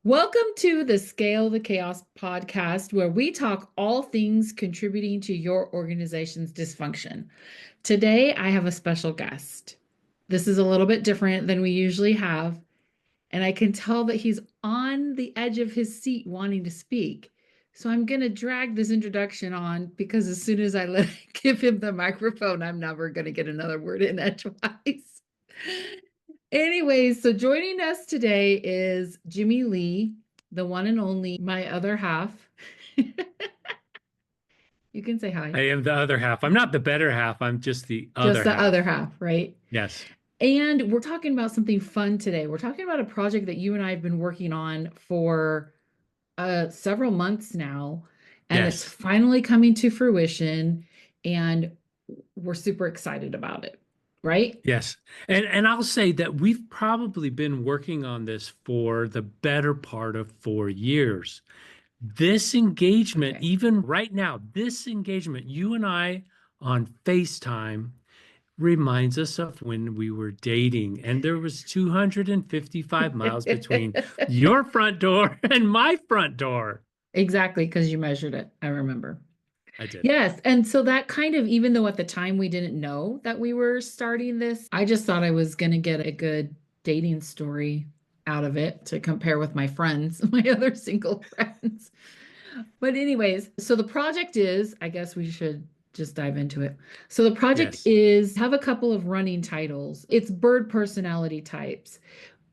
Welcome to the Scale the Chaos podcast, where we talk all things contributing to your organization's dysfunction. Today, I have a special guest. This is a little bit different than we usually have, and I can tell that he's on the edge of his seat wanting to speak. So I'm going to drag this introduction on because as soon as give him the microphone, I'm never going to get another word in edgewise. Anyways, so joining us today is Jimmy Lee, the one and only, my other half. You can say hi. I am the other half. I'm not the better half. I'm just the Just other the other half. half, right? Yes. And we're talking about something fun today. We're talking about a project that you and I have been working on for several months now, and it's Yes. finally coming to fruition, and we're super excited about it, right? Yes. And I'll say that we've probably been working on this for the better part of 4 years. This engagement, Okay. even right now, this engagement, you and I on FaceTime reminds us of when we were dating and there was 255 miles between your front door and my front door. Exactly, because you measured it. I remember. I did. Yes. And so that kind of, even though at the time we didn't know that we were starting this, I just thought I was going to get a good dating story out of it to compare with my friends, my other single friends. But, anyways, so the project is, I guess we should just dive into it. So, the project Yes. is have a couple of running titles. It's bird personality types,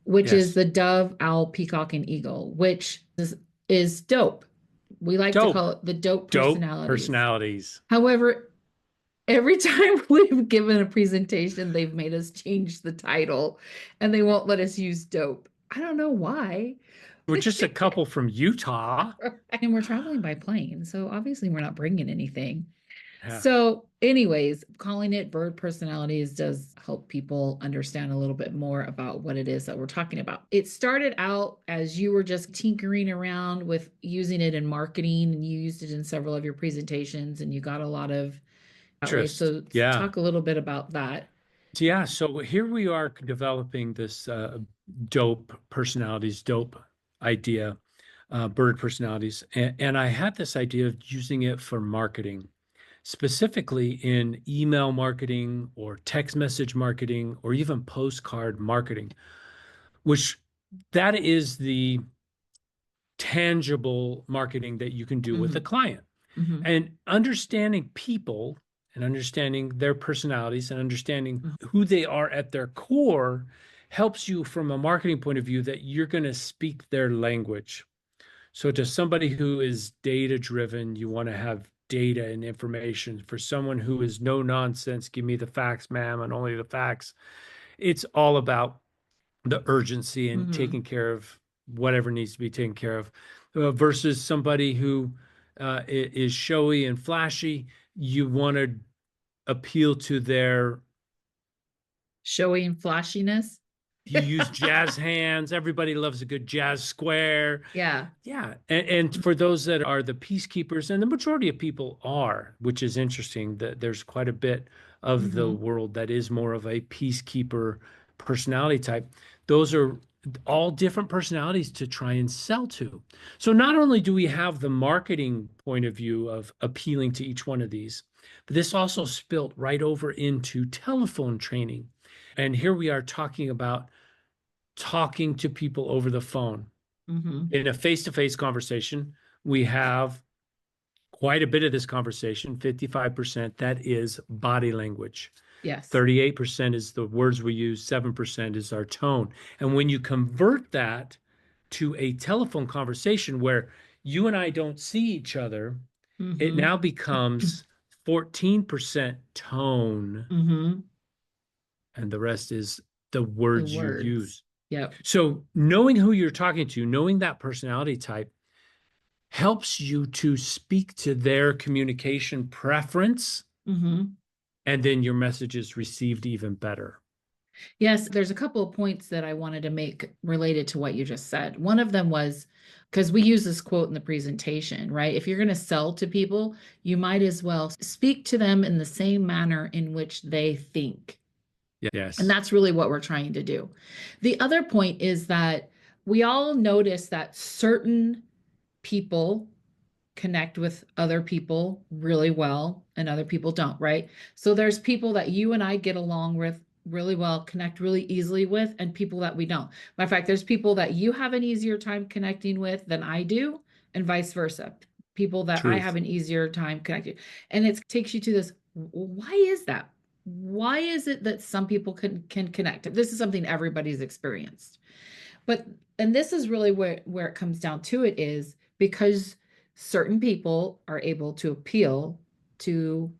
which is Yes. the dove, owl, peacock, and eagle, is dope. We like to Dope. call it the dope Dope personalities. personalities. However, every time we've given a presentation, they've made us change the title and they won't let us use dope. I don't know why. We're just a couple from Utah. And we're traveling by plane, so obviously we're not bringing anything. Yeah. So, anyways, calling it bird personalities does help people understand a little bit more about what it is that we're talking about. It started out as you were just tinkering around with using it in marketing, and you used it in several of your presentations, and you got a lot of outlay. Interest. So, Yeah. talk a little bit about that. Yeah. So here we are developing this dope personalities, dope idea, bird personalities. And I had this idea of using it for marketing, specifically in email marketing or text message marketing or even postcard marketing, which that is the tangible marketing that you can do with a Hmm. client. Hmm. And understanding people and understanding their personalities and understanding who they are at their core helps you from a marketing point of view that you're going to speak their language. So, to somebody who is data driven, you want to have data and information. For someone who is no nonsense, give me the facts, ma'am, and only the facts. It's all about the urgency and Hmm. taking care of whatever needs to be taken care of, versus somebody who is showy and flashy. You want to appeal to their, Showy and flashiness. you use jazz hands. Everybody loves a good jazz square. Yeah. Yeah. And for those that are the peacekeepers, and the majority of people are, which is interesting, that there's quite a bit of the Hmm. world that is more of a peacekeeper personality type. Those are all different personalities to try and sell to. So not only do we have the marketing point of view of appealing to each one of these, but this also spilt right over into telephone training. And here we are talking about talking to people over the phone. Hmm. In a face-to-face conversation, we have quite a bit of this conversation, 55%, that is body language. Yes. 38% is the words we use, 7% is our tone. And when you convert that to a telephone conversation where you and I don't see each other, it Hmm. now becomes 14% tone, Hmm. and the rest is the The words you words. use. Yep. So knowing who you're talking to, knowing that personality type helps you to speak to their communication preference, Hmm. and then your message is received even better. Yes, there's a couple of points that I wanted to make related to what you just said. One of them was because we use this quote in the presentation, right? If you're going to sell to people, you might as well speak to them in the same manner in which they think. And Yes. that's really what we're trying to do. The other point is that we all notice that certain people connect with other people really well and other people don't, right? So there's people that you and I get along with really well, connect really easily with, and people that we don't. Matter of fact, there's people that you have an easier time connecting with than I do, and vice versa. People that I have Truth. an easier time connecting. And it takes you to this, why is that? Why is it that some people can connect? This is something everybody's experienced. But and this is really where it comes down to it is because certain people are able to appeal to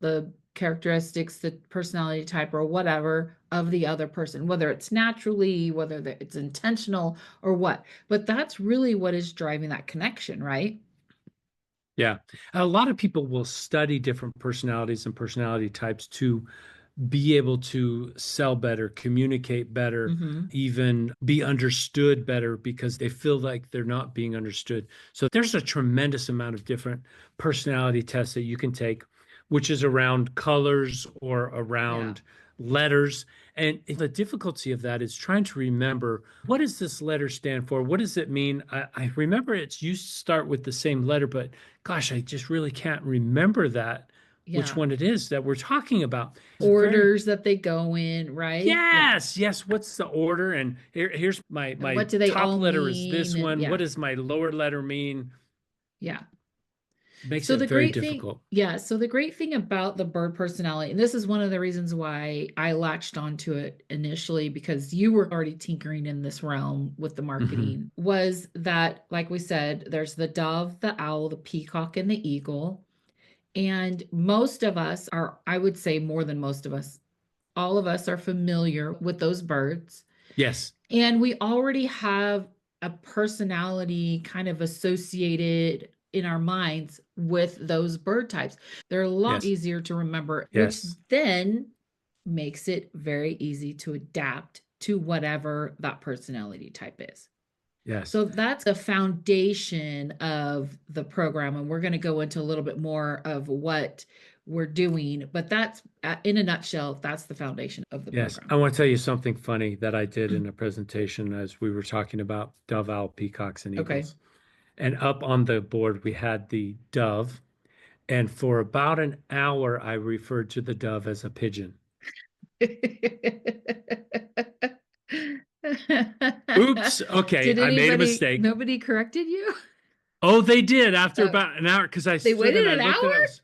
the characteristics, the personality type or whatever of the other person, whether it's naturally, whether it's intentional or what. But that's really what is driving that connection, right? Yeah. A lot of people will study different personalities and personality types to be able to sell better, communicate better, Mm-hmm. even be understood better because they feel like they're not being understood. So there's a tremendous amount of different personality tests that you can take, which is around colors or Yeah. around letters. And the difficulty of that is trying to remember, what does this letter stand for? What does it mean? I remember it's used to start with the same letter, but gosh, I just really can't remember that, which Yeah. one it is that we're talking about. It's very, Orders that they go in, right? Yeah. yes, yes. What's the order? And here's And my what do they top all letter is mean? this And one. What yeah. does my lower letter mean? Yeah. Makes So it the very great thing, difficult. yeah, so the great thing about the bird personality, and this is one of the reasons why I latched onto it initially, because you were already tinkering in this realm with the Hmm. marketing, was that, like we said, there's the dove, the owl, the peacock, and the eagle. And most of us are, I would say more than most of us, all of us are familiar with those birds. Yes, And we already have a personality kind of associated in our minds with those bird types. They're a lot yes, easier to remember, which yes, then makes it very easy to adapt to whatever that personality type is. yes. So that's the foundation of the program. And we're going to go into a little bit more of what we're doing, but that's in a nutshell, that's the foundation of the Yes, program. I want to tell you something funny that I did in a presentation as we were talking about dove, owl, peacocks, and Okay. eagles. And up on the board, we had the dove. And for about an hour, I referred to the dove as a pigeon. Oops. Okay, Did I made a anybody, mistake. nobody corrected you? Oh, they did after Oh, about an hour because I they stood and waited I an looked and I hour? was,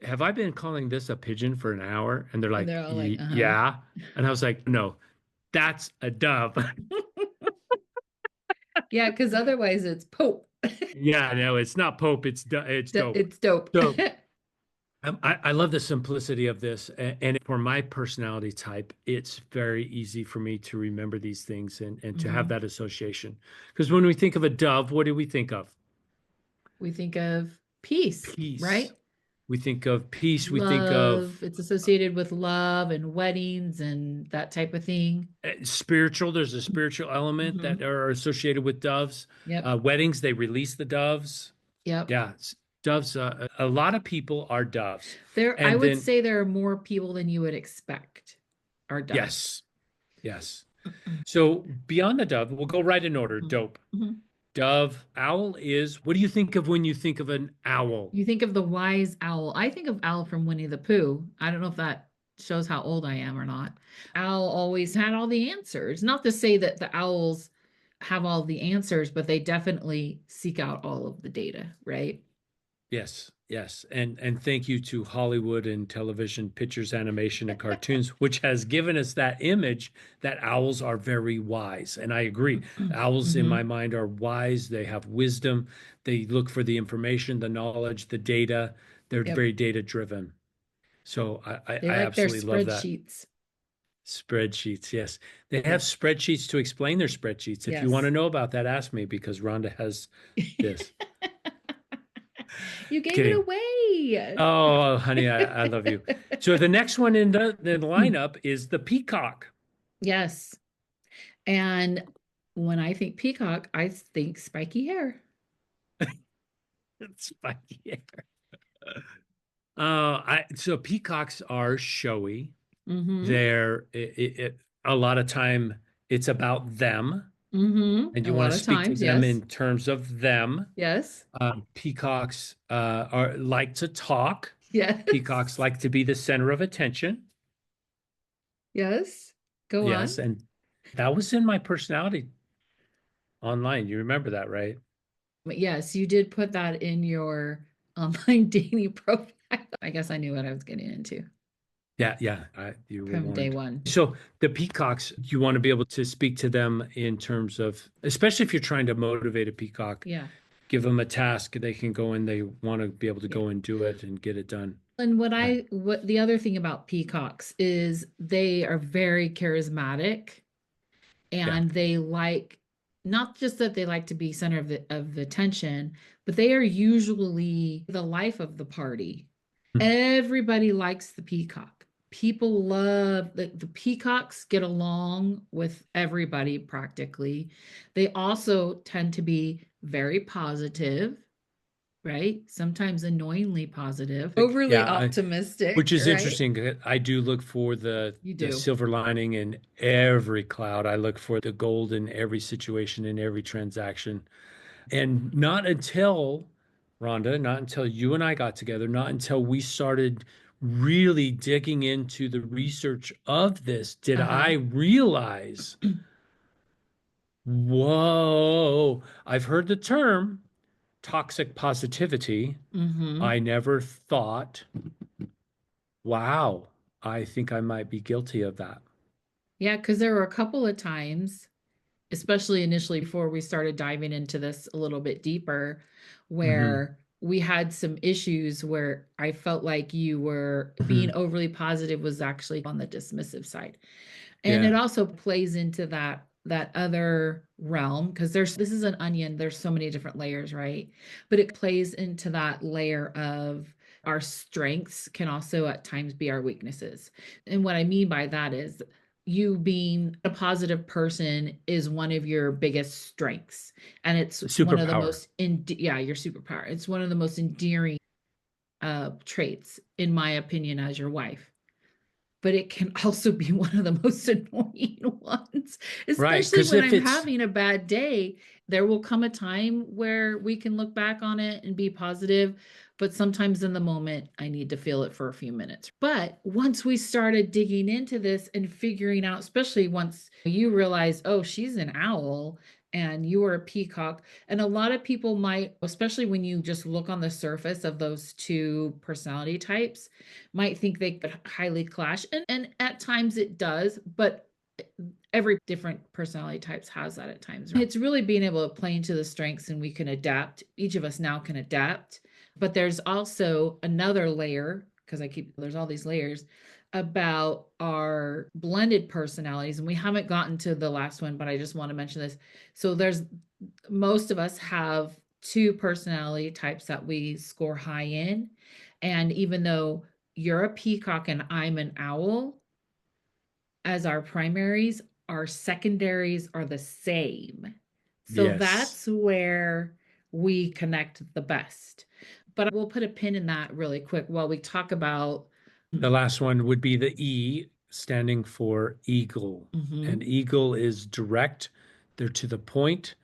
have I been calling this a pigeon for an hour? And they're And like, they're all like, uh-huh. Yeah. And I was like, No, that's a dove. Yeah, because otherwise it's Pope. Yeah, no, it's not Pope, it's dope. It's dope. So I love the simplicity of this. And for my personality type, it's very easy for me to remember these things and to have Mhm. that association. Because when we think of a dove, what do we think of? We think of peace, Peace. right? We think of peace. We think Love. of It's associated with love and weddings and that type of thing. spiritual. There's a spiritual element that Hmm. are associated with doves. Yep. Weddings, they release the doves. Yep. Yeah, doves. A lot of people are doves. I And would then, say there are more people than you would expect are doves. yes, yes. So beyond the dove, we'll go right in order. Mhm. Dope. Mhm. Dove, owl is, what do you think of when you think of an owl? You think of the wise owl. I think of Owl from Winnie the Pooh. I don't know if that shows how old I am or not. Owl always had all the answers. Not to say that the owls have all the answers, but they definitely seek out all of the data, right? Yes, yes. And thank you to Hollywood and television, pictures, animation, and cartoons, which has given us that image that owls are very wise. And I agree. Owls in my Hmm. mind are wise. They have wisdom. They look for the information, the knowledge, the data. They're Yep. very data driven. So They I like their absolutely love that. spreadsheets. Spreadsheets, yes. They have Yep. spreadsheets to explain their spreadsheets. If you want to Yes. know about that, ask me because Rhonda has this. You gave it Kidding. away. Oh, honey, I love you. So the next one in the lineup is the peacock. Yes. And when I think peacock, I think spiky hair. Spiky hair. So peacocks are showy. Hmm. They're a lot of time It's about them, and A you want lot to of speak to times, them yes. in terms of them. Yes. Peacocks are like to talk. Peacocks Yes. like to be the center of attention. Yes. Go Yes, on. and that was in my personality online. You remember that, right? But yes, you did put that in your online dating profile. I guess I knew what I was getting into Yeah, yeah, you were from day warned. one. So the peacocks, you want to be able to speak to them in terms of, especially if you're trying to motivate a peacock, Yeah. give them a task, they can go and they want to be able to Yeah. go and do it and get it done. And Uh, what the other thing about peacocks is they are very charismatic yeah. and they like not just that they like to be center of the attention, but they are usually the life of the party. Everybody likes the peacock. People love the peacocks get along with everybody practically. They also tend to be very positive, right? Sometimes annoyingly positive, overly Yeah, optimistic, which is right? interesting. I do look for You the do. silver lining in every cloud. I look for the gold in every situation, in every transaction. And not until, Rhonda, not until you and I got together, not until we started really digging into the research of this, did I Uh-huh. realize, whoa, I've heard the term toxic positivity. Mm-hmm. I never thought, wow, I think I might be guilty of that. Yeah, because there were a couple of times, especially initially before we started diving into this a little bit deeper, Hmm. where we had some issues where I felt like you were being Hmm. overly positive was actually on the dismissive side. And it Yeah, also plays into that other realm because there's this is an onion, there's so many different layers, right? But it plays into that layer of our strengths can also at times be our weaknesses. And what I mean by that is you being a positive person is one of your biggest strengths, and it's one of the superpower. most yeah, your superpower. It's one of the most endearing traits in my opinion as your wife, but it can also be one of the most annoying ones, Right. especially Because when if I'm it's, having a bad day. There will come a time where we can look back on it and be positive, but sometimes in the moment, I need to feel it for a few minutes. But once we started digging into this and figuring out, especially once you realize, oh, she's an owl and you are a peacock, and a lot of people might, especially when you just look on the surface of those two personality types, might think they could highly clash. And at times it does, but every different personality types has that at times. It's really being able to play into the strengths and we can adapt. Each of us now can adapt. But there's also another layer, because there's all these layers about our blended personalities. And we haven't gotten to the last one, but I just want to mention this. So most of us have two personality types that we score high in. And even though you're a peacock and I'm an owl as our primaries, our secondaries are the same. So yes. that's where we connect the best. But we'll put a pin in that really quick while we talk about. The last one would be the E, standing for eagle. And Mhm. eagle is direct. They're to the point.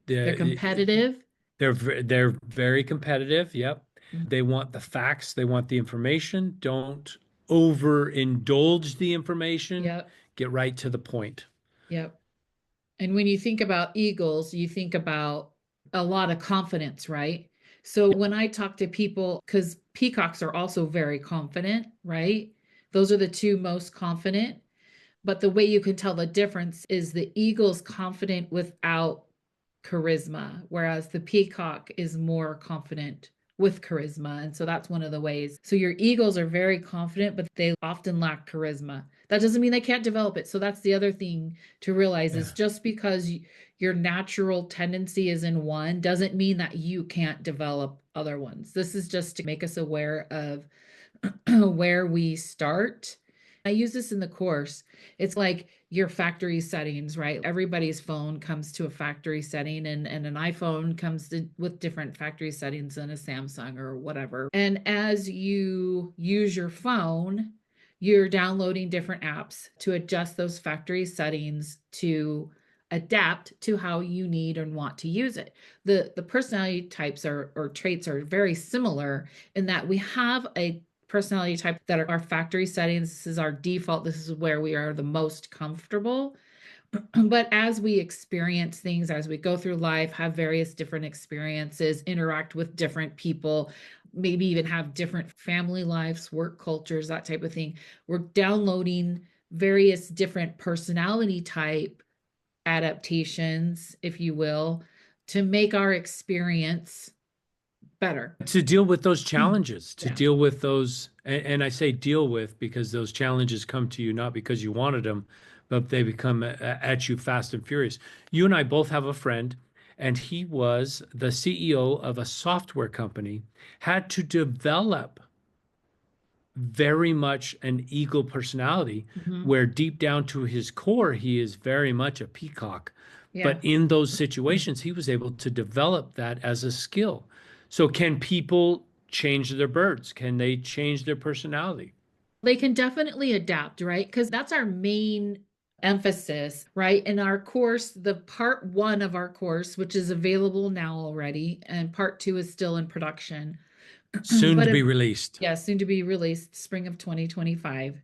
They're They're competitive. they're very competitive. Yep. Mhm. They want the facts. They want the information. Don't overindulge the information. Yep. Get right to the point. Yep. And when you think about eagles, you think about a lot of confidence, right? So when I talk to people, because peacocks are also very confident, right? Those are the two most confident. But the way you can tell the difference is the eagle's confident without charisma, whereas the peacock is more confident with charisma. And so that's one of the ways. So your eagles are very confident, but they often lack charisma. That doesn't mean they can't develop it. So that's the other thing to realize is Yeah. just because your natural tendency is in one doesn't mean that you can't develop other ones. This is just to make us aware of where we start. I use this in the course. It's like your factory settings, right? Everybody's phone comes to a factory setting, and an iPhone comes with different factory settings than a Samsung or whatever. And as you use your phone, You're downloading different apps to adjust those factory settings to adapt to how you need and want to use it. The personality types or traits are very similar in that we have a personality type that are our factory settings. This is our default. This is where we are the most comfortable. But as we experience things, as we go through life, have various different experiences, interact with different people, maybe even have different family lives, work cultures, that type of thing, we're downloading various different personality type adaptations, if you will, to make our experience better. To deal with those challenges, to Yeah. deal with those, and I say deal with because those challenges come to you not because you wanted them, but they become at you fast and furious. You and I both have a friend, and he was the CEO of a software company, had to develop very much an eagle personality, Mhm. where deep down to his core, he is very much a peacock. Yeah. But in those situations, he was able to develop that as a skill. So, can people change their birds? Can they change their personality? They can definitely adapt, right? Because that's our main emphasis, right? In our course, the part one of our course, which is available now already, and part two is still in production. Soon But to be released. yeah, soon to be released spring of 2025.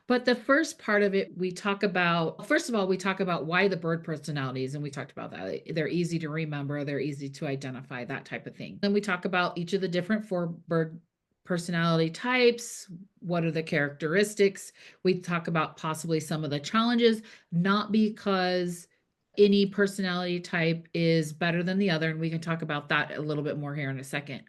But the first part of it, we talk about, first of all, we talk about why the bird personalities, and we talked about that. They're easy to remember, they're easy to identify, that type of thing. Then we talk about each of the different four bird personality types. What are the characteristics? We talk about possibly some of the challenges, not because any personality type is better than the other. And we can talk about that a little bit more here in a second,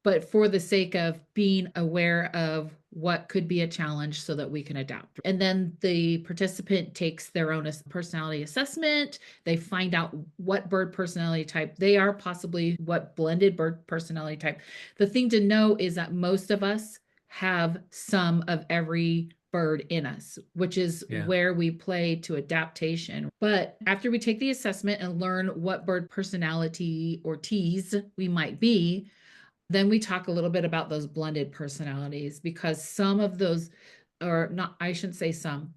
but for the sake of being aware of what could be a challenge so that we can adapt. And then the participant takes their own personality assessment. They find out what bird personality type they are, possibly what blended bird personality type. The thing to know is that most of us have some of every bird in us, which is Yeah. where we play to adaptation. But after we take the assessment and learn what bird personality or T's we might be, then we talk a little bit about those blended personalities, because some of those, or not, I shouldn't say some,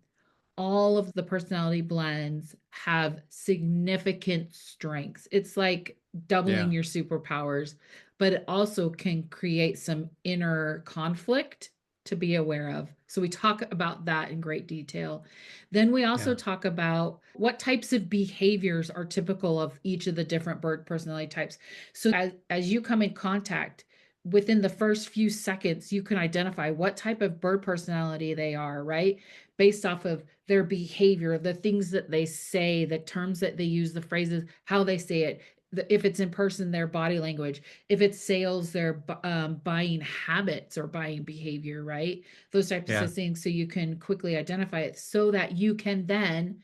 all of the personality blends have significant strengths. It's like doubling Yeah. your superpowers, but it also can create some inner conflict to be aware of. So we talk about that in great detail. Then we also Yeah. talk about what types of behaviors are typical of each of the different bird personality types. So as you come in contact, within the first few seconds, you can identify what type of bird personality they are, right? Based off of their behavior, the things that they say, the terms that they use, the phrases, how they say it. If it's in person, their body language. If it's sales, their buying habits or buying behavior, right? Those types Yeah. of things. So you can quickly identify it so that you can then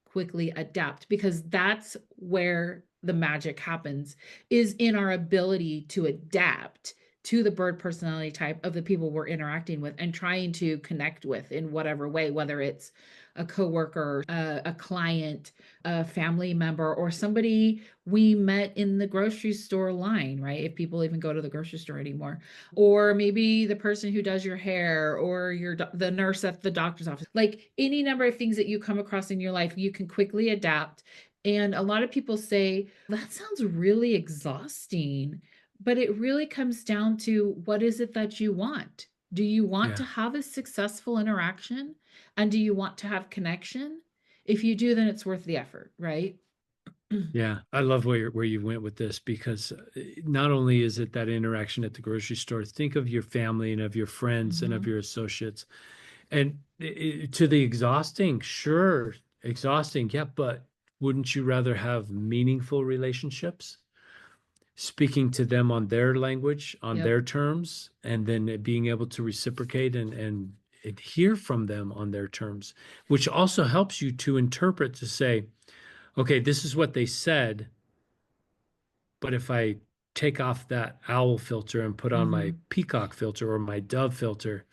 quickly adapt, because that's where the magic happens, is in our ability to adapt to the bird personality type of the people we're interacting with and trying to connect with in whatever way, whether it's a coworker, a client, a family member, or somebody we met in the grocery store line, right? If people even go to the grocery store anymore, or maybe the person who does your hair, or the nurse at the doctor's office. Like any number of things that you come across in your life, you can quickly adapt. And a lot of people say that sounds really exhausting, but it really comes down to, what is it that you want? Do you want Yeah. to have a successful interaction? And do you want to have connection? If you do, then it's worth the effort, right? Yeah, I love where you went with this, because not only is it that interaction at the grocery store, think of your family and of your friends and of Mhm. your associates. And to the exhausting, sure, exhausting, yeah, but wouldn't you rather have meaningful relationships? Speaking to them on their language, on Yep. their terms, and then being able to reciprocate and hear from them on their terms, which also helps you to interpret, to say, okay, this is what they said, but if I take off that owl filter and put on my Mhm. peacock filter or my dove filter,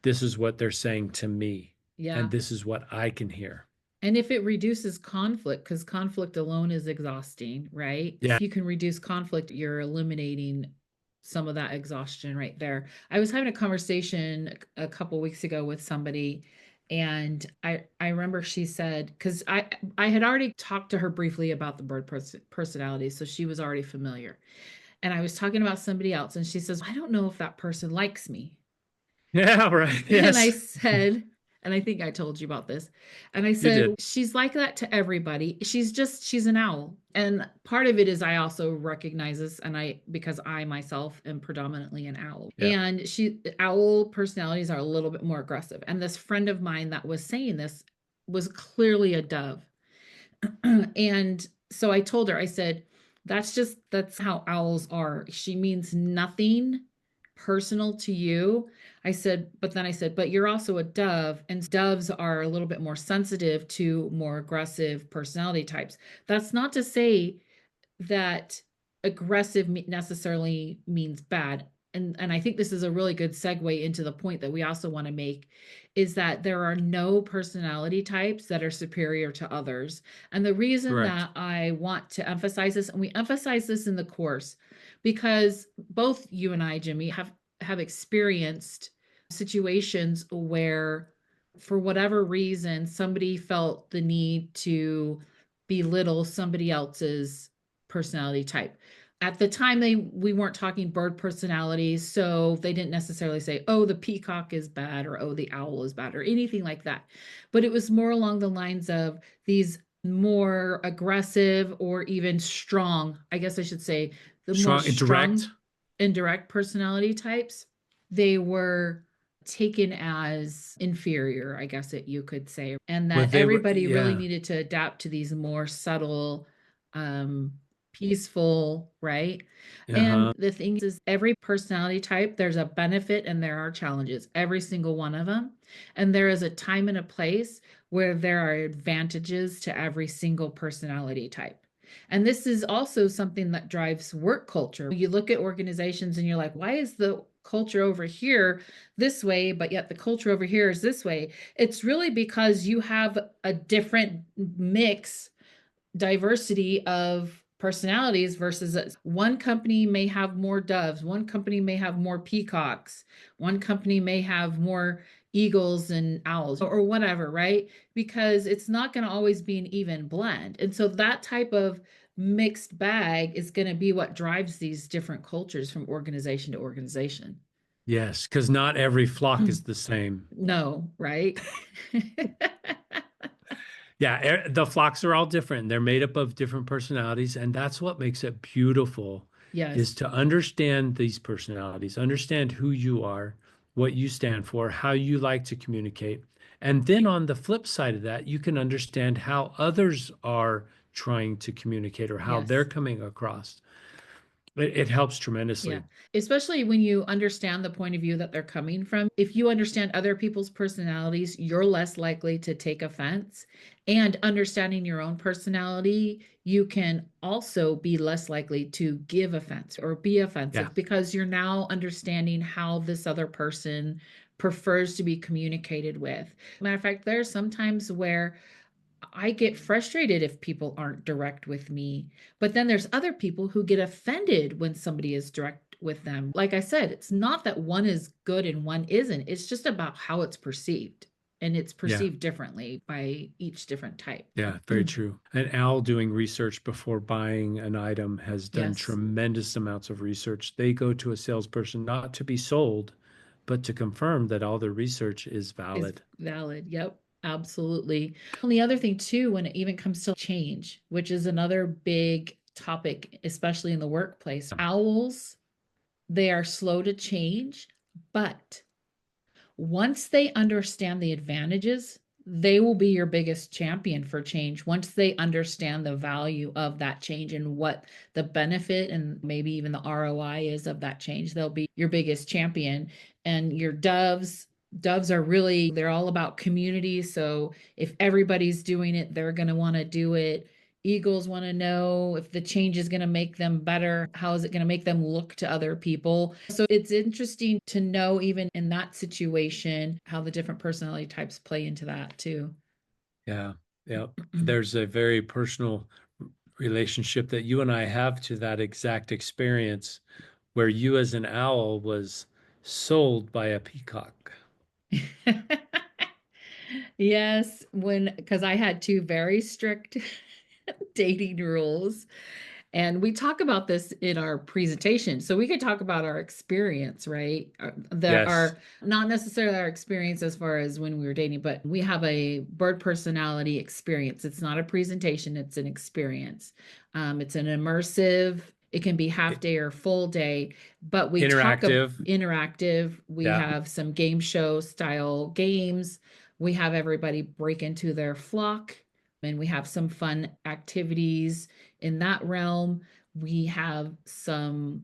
this is what they're saying to me, and Yeah. this is what I can hear. And if it reduces conflict, because conflict alone is exhausting, right? Yeah. If you can reduce conflict, you're eliminating some of that exhaustion right there. I was having a conversation a couple weeks ago with somebody, and I remember she said, because I had already talked to her briefly about the personality, so she was already familiar. And I was talking about somebody else, and she says, I don't know if that person likes me. Yeah, right. And I Yes, said, and I think I told you about this. And I you said, did. she's like that to everybody. She's an owl. And part of it is I also recognize this, and because I myself am predominantly an owl. Yeah. And owl personalities are a little bit more aggressive. And this friend of mine that was saying this was clearly a dove. And so I told her, I said, that's how owls are. She means nothing personal to you. I said, but you're also a dove, and doves are a little bit more sensitive to more aggressive personality types. That's not to say that aggressive necessarily means bad. And I think this is a really good segue into the point that we also want to make is that there are no personality types that are superior to others. And the reason Correct. that I want to emphasize this, and we emphasize this in the course, because both you and I, Jimmy, have experienced situations where for whatever reason somebody felt the need to belittle somebody else's personality type. At the time we weren't talking bird personalities, so they didn't necessarily say, "Oh, the peacock is bad," or "Oh, the owl is bad," or anything like that. But it was more along the lines of these more aggressive or even strong, I guess I should say, the more Strong, strong direct. indirect personality types, they were taken as inferior, I guess you could say, and Well, that they were, everybody really yeah. needed to adapt to these more subtle, um, peaceful, right? And Uh-huh. the thing is, every personality type, there's a benefit and there are challenges, every single one of them. And there is a time and a place where there are advantages to every single personality type. And this is also something that drives work culture. You look at organizations and you're like, why is the culture over here this way, but yet the culture over here is this way? It's really because you have a different mix diversity of personalities versus one company may have more doves, one company may have more peacocks, one company may have more eagles and owls or whatever, right? Because it's not going to always be an even blend. And so that type of mixed bag is going to be what drives these different cultures from organization to organization. Yes, because not every flock is the same. No, right? Yeah, the flocks are all different. They're made up of different personalities, and that's what makes it beautiful, is Yes. to understand these personalities, understand who you are, what you stand for, how you like to communicate. And then on the flip side of that, you can understand how others are trying to communicate or how they're Yes. coming across. It helps Yeah. tremendously. Especially when you understand the point of view that they're coming from. If you understand other people's personalities, you're less likely to take offense. And understanding your own personality, you can also be less likely to give offense or be Yeah. offensive because you're now understanding how this other person prefers to be communicated with. Matter of fact, there are some times where I get frustrated if people aren't direct with me. But then there's other people who get offended when somebody is direct with them. Like I said, it's not that one is good and one isn't. It's just about how it's perceived. And it's Yeah. perceived differently by each different type. Yeah, very true. An owl doing research before buying an item has done Yes, tremendous amounts of research. They go to a salesperson not to be sold, but to confirm that all their research is is valid. valid. Yep, absolutely. And the other thing, too, when it even comes to change, which is another big topic, especially in the workplace, owls, they are slow to change, but once they understand the advantages, they will be your biggest champion for change. Once they understand the value of that change and what the benefit and maybe even the ROI is of that change, they'll be your biggest champion. And your doves are really, they're all about community. So if everybody's doing it, they're going to want to do it. Eagles want to know if the change is going to make them better. How is it going to make them look to other people? So it's interesting to know, even in that situation, how the different personality types play into that too. Yeah, yeah. There's a very personal relationship that you and I have to that exact experience where you as an owl was sold by a peacock. Yes, because I had two very strict dating rules. And we talk about this in our presentation. So we could talk about our experience, right? There Yes, are not necessarily our experience as far as when we were dating, but we have a bird personality experience. It's not a presentation, it's an experience. It's an immersive, it can be half day or full day, but we talk about interactive. interactive. We Yeah, have some game show style games. We have everybody break into their flock and we have some fun activities in that realm. We have some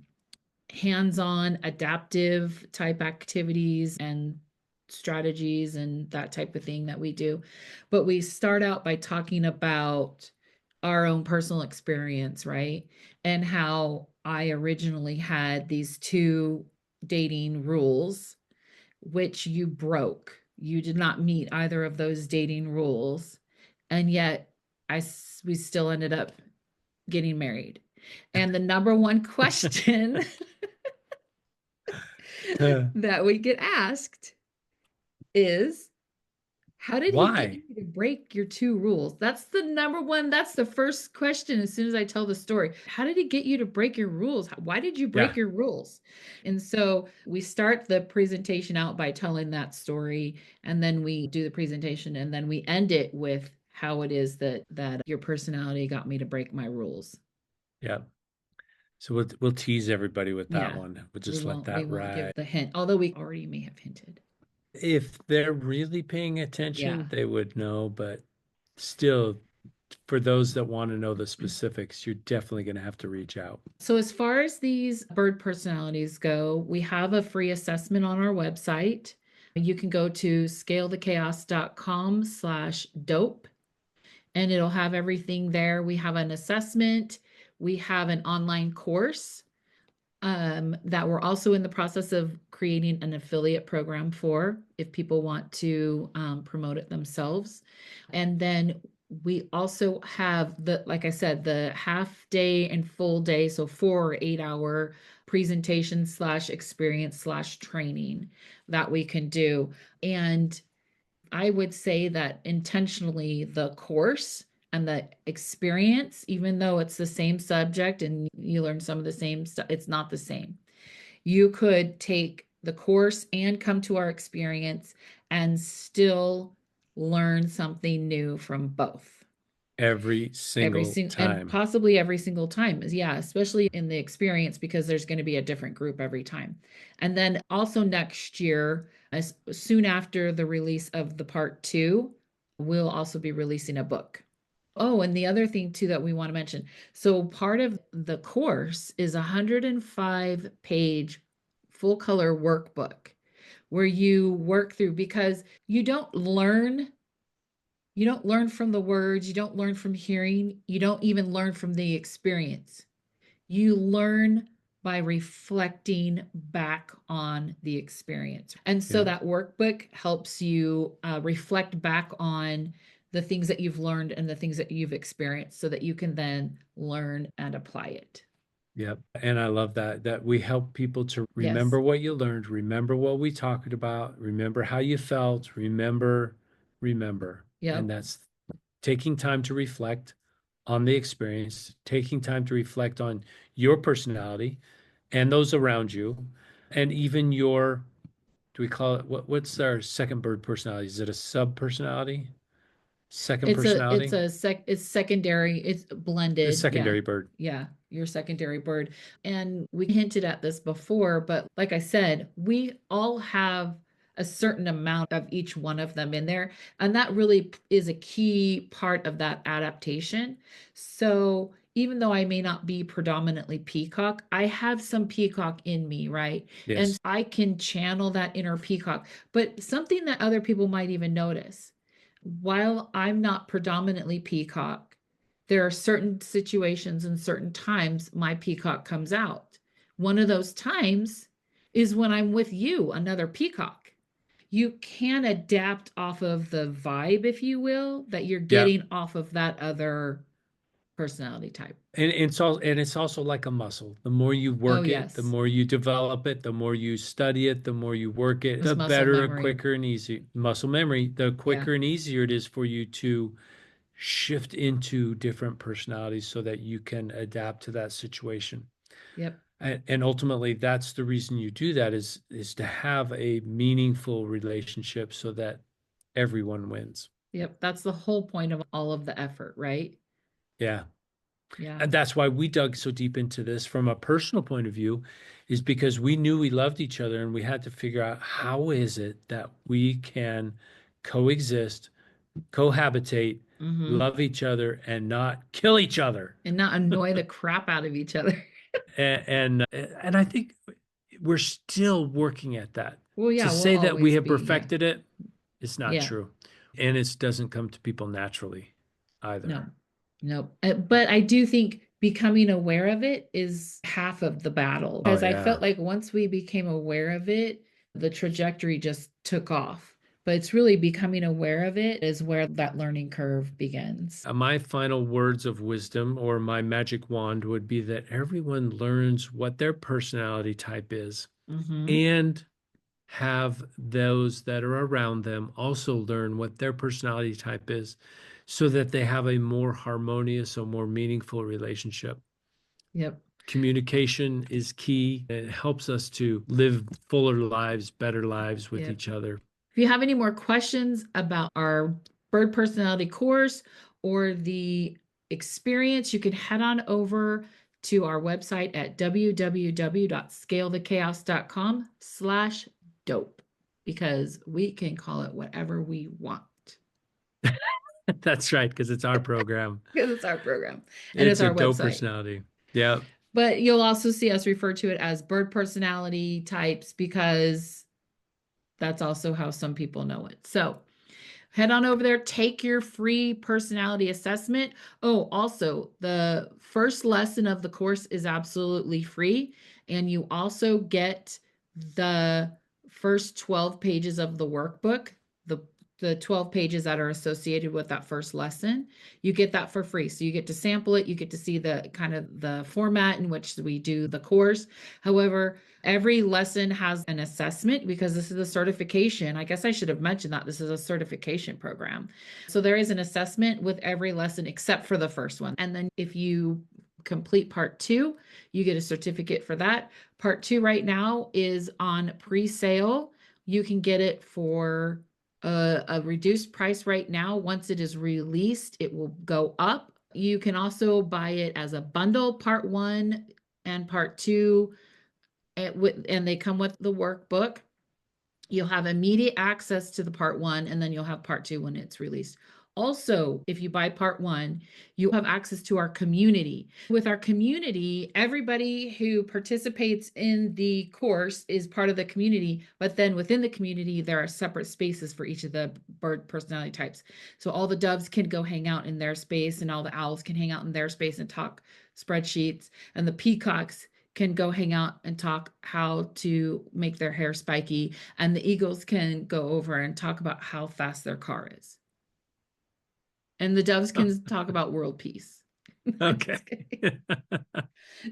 hands-on adaptive type activities and strategies and that type of thing that we do. But we start out by talking about our own personal experience, right? And how I originally had these two dating rules, which you broke. You did not meet either of those dating rules. And yet we still ended up getting married. And the number one question that we get asked is, how did he get why? you to break your two rules? That's the number one. That's the first question as soon as I tell the story. How did he get you to break your rules? Why did you break Yeah, your rules? And so we start the presentation out by telling that story, and then we do the presentation, and then we end it with how it is that your personality got me to break my rules. yeah. So we'll tease everybody with that Yeah. one. We'll We just let won't we that won't give ride. the hint, although we already may have hinted. If they're really paying Yeah. attention, they would know, but still, for those that want to know the specifics, you're definitely going to have to reach out. So as far as these bird personalities go, we have a free assessment on our website. You can go to scalethechaos.com/dope and it'll have everything there. We have an assessment, we have an online course that we're also in the process of creating an affiliate program for if people want to promote it themselves. And then we also have like I said, the half day and full day, so 4 or 8 hour presentation slash experience slash training that we can do. And I would say that intentionally the course and the experience, even though it's the same subject and you learn some of the same stuff, it's not the same. You could take the course and come to our experience and still learn something new from both Every every single single and time. possibly every single time. Yeah, especially in the experience because there's going to be a different group every time. And then also next year, as soon after the release of the part 2, we'll also be releasing a book. Oh, and the other thing too that we want to mention, so part of the course is a 105-page full color workbook where you work through, because you don't learn from the words, you don't learn from hearing, you don't even learn from the experience. You learn by reflecting back on the experience. And so Yeah. that workbook helps you reflect back on the things that you've learned and the things that you've experienced so that you can then learn and apply it. Yep. And I love that we help people to Yes. remember what you learned, remember what we talked about, remember how you felt, remember. And Yep. that's taking time to reflect on the experience, taking time to reflect on your personality and those around you, and even your, do we call it what's our second bird personality? Is it a sub personality? Second personality? It's secondary, it's The blended. Yeah. secondary bird. Yeah, your secondary bird. And we hinted at this before, but like I said, we all have a certain amount of each one of them in there, and that really is a key part of that adaptation. So even though I may not be predominantly peacock, I have some peacock in me, right? And Yes. I can channel that inner peacock. But something that other people might even notice, while I'm not predominantly peacock, there are certain situations and certain times my peacock comes out. One of those times is when I'm with you, another peacock. You can adapt off of the vibe, if you will, that you're Yeah. getting off of that other personality type. And it's also like a muscle. The more you Oh, work it, the yes. more you develop it, the more you study it, the more you work it, It's the muscle better, memory. quicker, and easy muscle memory, the Yeah. quicker and easier it is for you to shift into different personalities so that you can adapt to that situation. Yep. And ultimately, that's the reason you do that is to have a meaningful relationship so that everyone wins. Yep. That's the whole point of all of the effort, right? Yeah. Yeah. And that's why we dug so deep into this from a personal point of view, is because we knew we loved each other and we had to figure out how is it that we can coexist, cohabitate, Mm-hmm. love each other, and not kill each other. And not annoy the crap out of each other. And I think we're still working at that. Well, To yeah, we'll say that we always have be. Yeah. perfected it, it's not Yeah. true. And it doesn't come to people naturally either. No, no. But I do think becoming aware of it is half of the battle Oh because I felt yeah. like once we became aware of it, the trajectory just took off. But it's really becoming aware of it is where that learning curve begins. My final words of wisdom or my magic wand would be that everyone learns what their personality type is Mm-hmm. and have those that are around them also learn what their personality type is so that they have a more harmonious or more meaningful relationship. Yep. Communication is key. It helps us to live fuller lives, better lives with Yep. each other. If you have any more questions about our bird personality course or the experience, you can head on over to our website at www.scalethechaos.com/dope because we can call it whatever we want That's right, because it's our program. because it's our program and it's It's a our dope website. personality. Yeah. But you'll also see us refer to it as bird personality types because that's also how some people know it. So, head on over there, take your free personality assessment. Oh, also, the first lesson of the course is absolutely free. And you also get the first 12 pages of the workbook, the the 12 pages that are associated with that first lesson. You get that for free. So you get to sample it, you get to see the kind of the format in which we do the course. However, every lesson has an assessment because this is a certification. I guess I should have mentioned that this is a certification program. So there is an assessment with every lesson except for the first one. And then if you complete part two, you get a certificate for that. Part two right now is on pre-sale. You can get it for a reduced price right now. Once it is released, it will go up. You can also buy it as a bundle, part one and part two and they come with the workbook. You'll have immediate access to the part one, and then you'll have part two when it's released. Also, if you buy part one, you have access to our community. With our community, everybody who participates in the course is part of the community, but then within the community, there are separate spaces for each of the bird personality types. So all the doves can go hang out in their space, and all the owls can hang out in their space and talk spreadsheets, and the peacocks can go hang out and talk how to make their hair spiky, and the eagles can go over and talk about how fast their car is. And the doves can talk about world peace. I'm Okay. just kidding.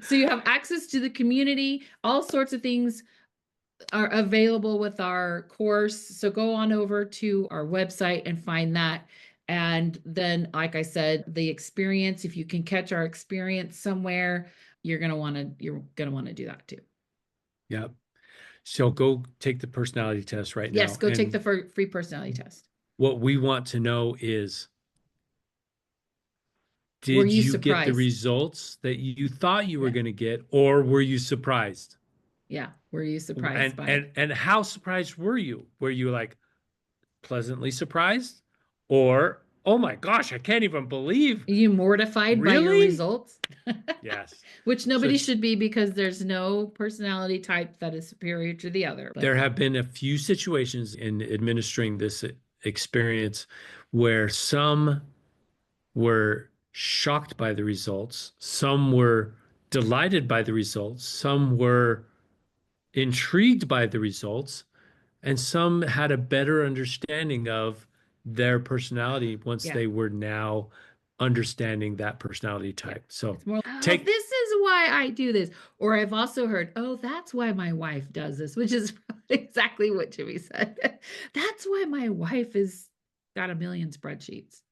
So you have access to the community. All sorts of things are available with our course. So go on over to our website and find that. And then, like I said, the experience, if you can catch our experience somewhere, you're gonna want to do that too. Yep. So go take the personality test right Yes, now. go take And the free personality test. what we want to know is, Were did you you get the surprised? results that you thought you were Yeah. going to get, or were you surprised? Yeah. Were you surprised And by it? and and how surprised were you? Were you like pleasantly surprised? Or, oh my gosh, I can't even believe. Are you mortified by your Really? results? Yes. Which So nobody should be because there's no personality type that is superior to the other. But there have been a few situations in administering this experience where some were shocked by the results, some were delighted by the results, some were intrigued by the results, and some had a better understanding of their personality once yeah, they were now understanding that personality type. So It's more, oh, take, this is why I do this. Or I've also heard, oh, that's why my wife does this, which is exactly what Jimmy said. That's why my wife has got a million spreadsheets.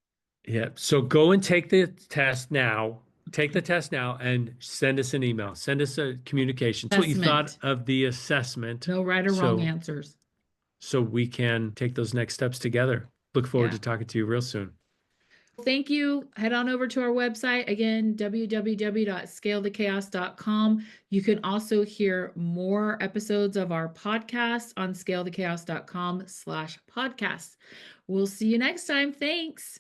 yeah. So go and take the test now. Take the test now and send us an email. Send us a communication. That's what you thought Assessment. of the assessment. No right or wrong So answers. so we can take those next steps together. Look forward to Yeah. talking to you real soon. Thank you. Head on over to our website again, www.scaletochaos.com. You can also hear more episodes of our podcast on scaletochaos.com/podcast. We'll see you next time. Thanks.